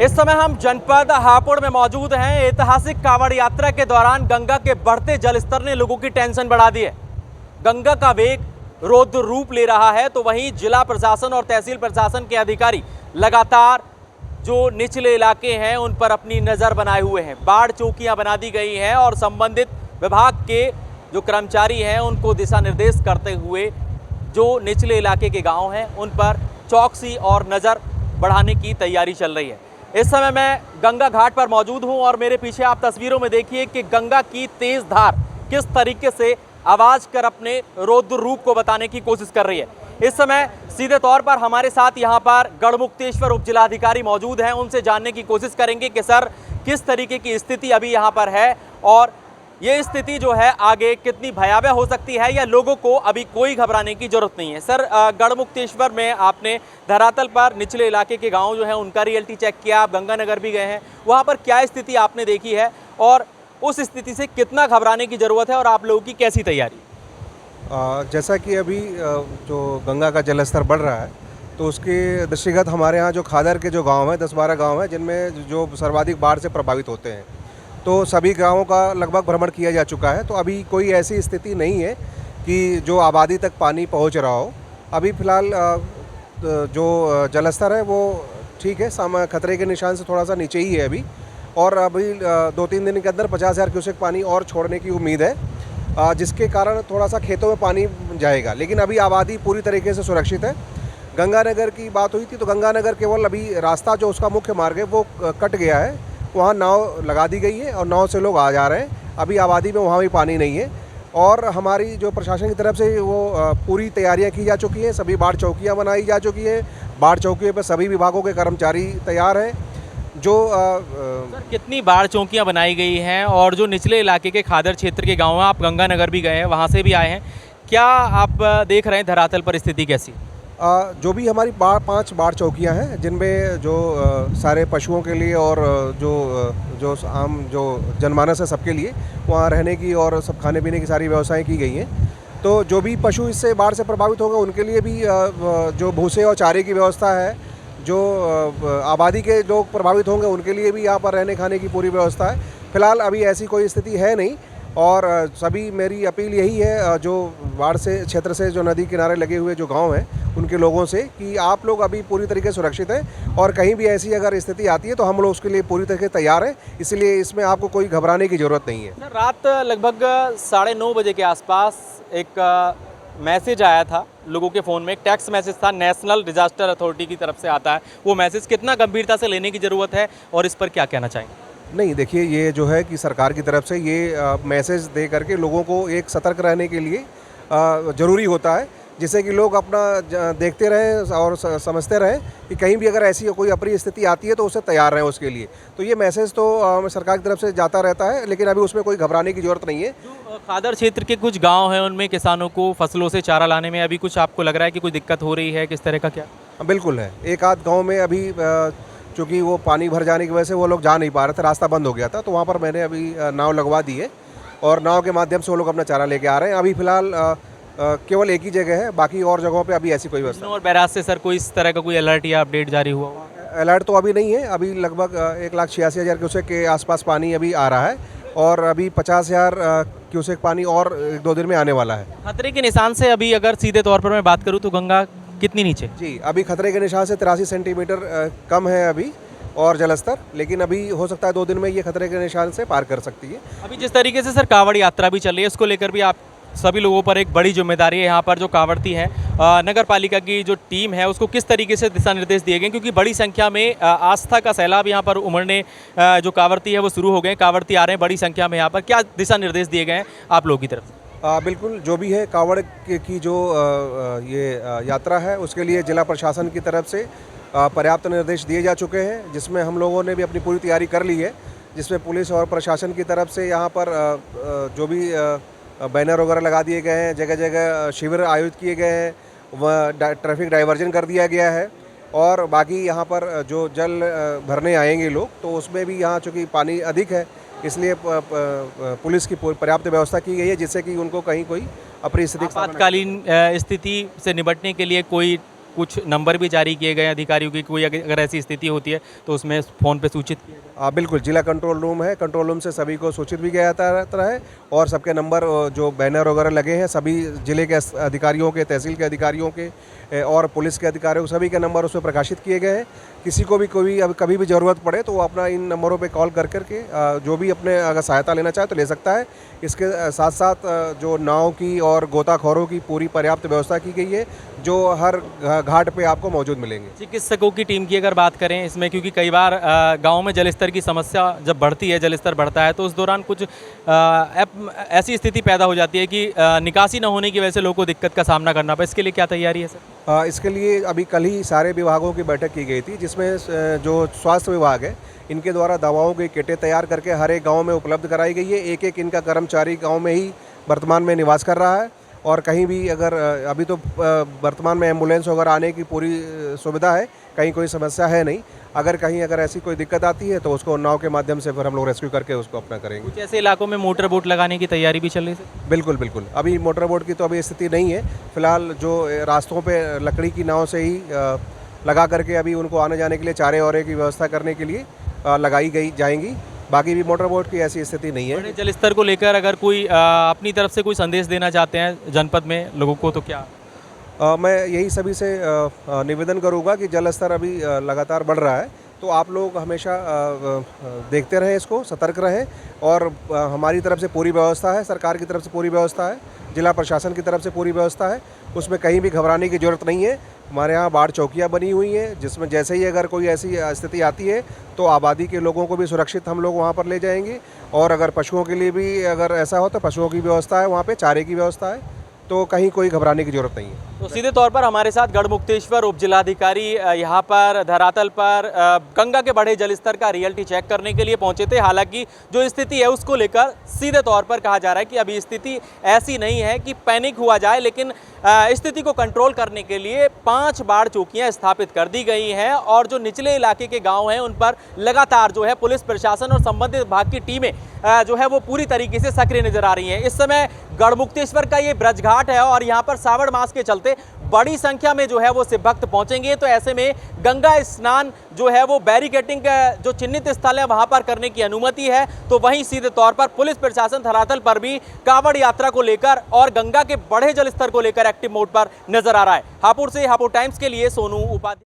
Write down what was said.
इस समय हम जनपद हापुड़ में मौजूद हैं। ऐतिहासिक कांवड़ यात्रा के दौरान गंगा के बढ़ते जलस्तर ने लोगों की टेंशन बढ़ा दी है। गंगा का वेग रौद्र रूप ले रहा है, तो वहीं जिला प्रशासन और तहसील प्रशासन के अधिकारी लगातार जो निचले इलाके हैं उन पर अपनी नज़र बनाए हुए हैं। बाढ़ चौकियां बना दी गई हैं और संबंधित विभाग के जो कर्मचारी हैं उनको दिशा निर्देश करते हुए जो निचले इलाके के गाँव हैं उन पर चौकसी और नज़र बढ़ाने की तैयारी चल रही है। इस समय मैं गंगा घाट पर मौजूद हूं और मेरे पीछे आप तस्वीरों में देखिए कि गंगा की तेज धार किस तरीके से आवाज कर अपने रौद्र रूप को बताने की कोशिश कर रही है। इस समय सीधे तौर पर हमारे साथ यहां पर गढ़मुक्तेश्वर उप जिलाधिकारी मौजूद हैं। उनसे जानने की कोशिश करेंगे कि सर किस तरीके की स्थिति अभी यहां पर है और ये स्थिति जो है आगे कितनी भयावह हो सकती है या लोगों को अभी कोई घबराने की जरूरत नहीं है। सर, गढ़मुक्तेश्वर में आपने धरातल पर निचले इलाके के गांव जो है उनका रियलिटी चेक किया, आप गंगानगर भी गए हैं, वहां पर क्या स्थिति आपने देखी है और उस स्थिति से कितना घबराने की ज़रूरत है और आप लोगों की कैसी तैयारी? जैसा कि अभी जो गंगा का जलस्तर बढ़ रहा है तो उसके दृष्टिगत हमारे यहाँ जो खादर के जो गांव हैं 10-12 गांव हैं जिनमें जो सर्वाधिक बाढ़ से प्रभावित होते हैं, तो सभी गांवों का लगभग भ्रमण किया जा चुका है। तो अभी कोई ऐसी स्थिति नहीं है कि जो आबादी तक पानी पहुंच रहा हो। अभी फ़िलहाल जो जलस्तर है वो ठीक है, खतरे के निशान से थोड़ा सा नीचे ही है अभी, और अभी 2-3 दिन के अंदर 50,000 क्यूसेक पानी और छोड़ने की उम्मीद है, जिसके कारण थोड़ा सा खेतों में पानी जाएगा। लेकिन अभी आबादी पूरी तरीके से सुरक्षित है। गंगानगर की बात हुई थी तो गंगानगर केवल अभी रास्ता जो उसका मुख्य मार्ग है वो कट गया है, वहाँ नाव लगा दी गई है और नाव से लोग आ जा रहे हैं। अभी आबादी में वहाँ भी पानी नहीं है और हमारी जो प्रशासन की तरफ से वो पूरी तैयारियां की जा चुकी हैं। सभी बाढ़ चौकियां बनाई जा चुकी हैं। बाढ़ चौकियों पर सभी विभागों के कर्मचारी तैयार हैं। जो सर, कितनी बाढ़ चौकियां बनाई गई हैं और जो निचले इलाके के खादर क्षेत्र के गाँव हैं, आप गंगानगर भी गए हैं, वहाँ से भी आए हैं, क्या आप देख रहे हैं धरातल पर स्थिति कैसी? जो भी हमारी 5 बाढ़ चौकियां हैं जिनमें जो सारे पशुओं के लिए और जो आम जो जनमानस है सबके लिए वहाँ रहने की और सब खाने पीने की सारी व्यवस्थाएं की गई हैं। तो जो भी पशु इससे बाढ़ से प्रभावित होंगे उनके लिए भी जो भूसे और चारे की व्यवस्था है, जो आबादी के लोग प्रभावित होंगे उनके लिए भी यहाँ पर रहने खाने की पूरी व्यवस्था है। फिलहाल अभी ऐसी कोई स्थिति है नहीं और सभी मेरी अपील यही है जो बाढ़ से क्षेत्र से जो नदी किनारे लगे हुए जो गांव हैं उनके लोगों से कि आप लोग अभी पूरी तरीके से सुरक्षित हैं और कहीं भी ऐसी अगर स्थिति आती है तो हम लोग उसके लिए पूरी तरीके से तैयार हैं। इसलिए इसमें आपको कोई घबराने की ज़रूरत नहीं है। रात लगभग 9:30 बजे के आसपास एक मैसेज आया था लोगों के फ़ोन में, एक टेक्स्ट मैसेज था, नेशनल डिजास्टर अथॉरिटी की तरफ से आता है। वो मैसेज कितना गंभीरता से लेने की ज़रूरत है और इस पर क्या कहना चाहेंगे? नहीं, देखिए, ये जो है कि सरकार की तरफ से ये मैसेज दे करके लोगों को एक सतर्क रहने के लिए ज़रूरी होता है, जिससे कि लोग अपना देखते रहें और समझते रहें कि कहीं भी अगर ऐसी कोई अप्रिय स्थिति आती है तो उससे तैयार रहें उसके लिए। तो ये मैसेज तो सरकार की तरफ से जाता रहता है, लेकिन अभी उसमें कोई घबराने की ज़रूरत नहीं है। जो खादर क्षेत्र के कुछ गांव हैं उनमें किसानों को फसलों से चारा लाने में अभी कुछ आपको लग रहा है कि कोई दिक्कत हो रही है, किस तरह का क्या? बिल्कुल है। एक आध गाँव में अभी चूँकि वो पानी भर जाने की वजह से वो लोग जा नहीं पा रहे थे, रास्ता बंद हो गया था, तो वहाँ पर मैंने अभी नाव लगवा दी है और नाव के माध्यम से वो लोग अपना चारा लेके आ रहे हैं। अभी फ़िलहाल केवल एक ही जगह है, बाकी और जगहों पे अभी ऐसी कोई व्यवस्था। और बैराज से सर कोई इस तरह का कोई अलर्ट या अपडेट जारी हुआ? अलर्ट तो अभी नहीं है। अभी लगभग 1,86,000 क्यूसेक के आसपास पानी अभी आ रहा है और अभी 50,000 क्यूसेक पानी और 1-2 दिन में आने वाला है। खतरे के निशान से अभी अगर सीधे तौर पर मैं बात करूँ तो गंगा कितनी नीचे? जी, अभी खतरे के निशान से 83 सेंटीमीटर कम है अभी और जलस्तर, लेकिन अभी हो सकता है 2 दिन में ये खतरे के निशान से पार कर सकती है। अभी जिस तरीके से सर कांवड़ यात्रा भी चल रही है, उसको लेकर भी आप सभी लोगों पर एक बड़ी जिम्मेदारी है। यहाँ पर जो कांवड़ती हैं, नगर पालिका की जो टीम है उसको किस तरीके से दिशा निर्देश दिए गए, क्योंकि बड़ी संख्या में आस्था का सैलाब यहाँ पर उमड़ने जो कांवड़ती है वो शुरू हो गए, कांवड़ती आ रहे हैं बड़ी संख्या में यहाँ पर, क्या दिशा निर्देश दिए गए हैं आप लोगों की तरफ से? बिल्कुल, जो भी है कांवड़ की जो ये यात्रा है उसके लिए जिला प्रशासन की तरफ से पर्याप्त निर्देश दिए जा चुके हैं, जिसमें हम लोगों ने भी अपनी पूरी तैयारी कर ली है, जिसमें पुलिस और प्रशासन की तरफ से यहाँ पर जो भी बैनर वगैरह लगा दिए गए हैं, जगह जगह शिविर आयोजित किए गए हैं, वह ट्रैफिक डाइवर्जन कर दिया गया है और बाकी यहाँ पर जो जल भरने आएंगे लोग तो उसमें भी यहाँ चूँकि पानी अधिक है इसलिए पुलिस की पर्याप्त व्यवस्था की गई है, जिससे कि उनको कहीं कोई अप्रिय स्थिति आपातकालीन स्थिति से निपटने के लिए कोई कुछ नंबर भी जारी किए गए हैं अधिकारियों की, कोई अगर ऐसी स्थिति होती है तो उसमें फ़ोन पे सूचित किया जाए? बिल्कुल, जिला कंट्रोल रूम है, कंट्रोल रूम से सभी को सूचित भी किया जाता रहता है और सबके नंबर जो बैनर वगैरह लगे हैं सभी जिले के अधिकारियों के, तहसील के अधिकारियों के और पुलिस के अधिकारियों सभी के नंबर उसमें प्रकाशित किए गए हैं। किसी को भी कोई अब कभी भी ज़रूरत पड़े तो वो अपना इन नंबरों पे कॉल कर के जो भी अपने अगर सहायता लेना चाहे तो ले सकता है। इसके साथ साथ जो नाव की और गोताखोरों की पूरी पर्याप्त व्यवस्था की गई है जो हर घाट पे आपको मौजूद मिलेंगे। चिकित्सकों की टीम की अगर बात करें इसमें, क्योंकि कई बार गांव में जलस्तर की समस्या जब बढ़ती है, जलस्तर बढ़ता है तो उस दौरान कुछ ऐसी स्थिति पैदा हो जाती है कि निकासी न होने की वजह से लोगों को दिक्कत का सामना करना पड़े। इसके लिए क्या तैयारी है सर? इसके लिए अभी कल ही सारे विभागों की बैठक की गई थी जिसमें जो स्वास्थ्य विभाग है इनके द्वारा दवाओं की किटें तैयार करके हर एक गाँव में उपलब्ध कराई गई है। एक एक इनका कर्मचारी गाँव में ही वर्तमान में निवास कर रहा है और कहीं भी अगर अभी तो वर्तमान में एम्बुलेंस वगैरह आने की पूरी सुविधा है, कहीं कोई समस्या है नहीं। अगर ऐसी कोई दिक्कत आती है तो उसको नाव के माध्यम से फिर हम लोग रेस्क्यू करके उसको अपना करेंगे। कुछ ऐसे इलाकों में मोटर बोट लगाने की तैयारी भी चल रही है? बिल्कुल बिल्कुल, अभी मोटर बोट की तो अभी स्थिति नहीं है। फिलहाल जो रास्तों पे लकड़ी की नाव से ही लगा करके अभी उनको आने जाने के लिए चारे औरे की व्यवस्था करने के लिए लगाई जाएंगी। बाकी भी मोटर बोट की ऐसी स्थिति नहीं है। बड़े जलस्तर को लेकर अगर कोई अपनी तरफ से कोई संदेश देना चाहते हैं जनपद में लोगों को तो क्या? मैं यही सभी से निवेदन करूंगा कि जल स्तर अभी लगातार बढ़ रहा है तो आप लोग हमेशा देखते रहें, इसको सतर्क रहें और हमारी तरफ से पूरी व्यवस्था है, सरकार की तरफ से पूरी व्यवस्था है, जिला प्रशासन की तरफ से पूरी व्यवस्था है, उसमें कहीं भी घबराने की ज़रूरत नहीं है। हमारे यहाँ बाढ़ चौकियाँ बनी हुई हैं जिसमें जैसे ही अगर कोई ऐसी स्थिति आती है तो आबादी के लोगों को भी सुरक्षित हम लोग वहाँ पर ले जाएंगे और अगर पशुओं के लिए भी अगर ऐसा हो तो पशुओं की व्यवस्था है, वहाँ पे चारे की व्यवस्था है, तो कहीं कोई घबराने की ज़रूरत नहीं है। तो सीधे तौर पर हमारे साथ गढ़मुक्तेश्वर उपजिलाधिकारी यहाँ पर धरातल पर गंगा के बढ़े जलस्तर का रियलिटी चेक करने के लिए पहुँचे थे। हालांकि जो स्थिति है उसको लेकर सीधे तौर पर कहा जा रहा है कि अभी स्थिति ऐसी नहीं है कि पैनिक हुआ जाए, लेकिन स्थिति को कंट्रोल करने के लिए 5 बाढ़ चौकियाँ स्थापित कर दी गई हैं और जो निचले इलाके के गाँव हैं उन पर लगातार जो है पुलिस प्रशासन और संबंधित विभाग की टीमें जो है वो पूरी तरीके से सक्रिय नजर आ रही हैं। इस समय गढ़मुक्तेश्वर का ये ब्रज घाट है और यहाँ पर श्रावण मास के चलते बड़ी संख्या में जो है वो शिव भक्त पहुंचेंगे, तो ऐसे में गंगा स्नान जो है वो बैरिकेटिंग का जो चिन्हित स्थल है वहां पर करने की अनुमति है। तो वहीं सीधे तौर पर पुलिस प्रशासन धरातल पर भी कांवड़ यात्रा को लेकर और गंगा के बढ़े जलस्तर को लेकर एक्टिव मोड पर नजर आ रहा है। हापुड़ से हापुड़ टाइम्स के लिए सोनू उपाध्याय।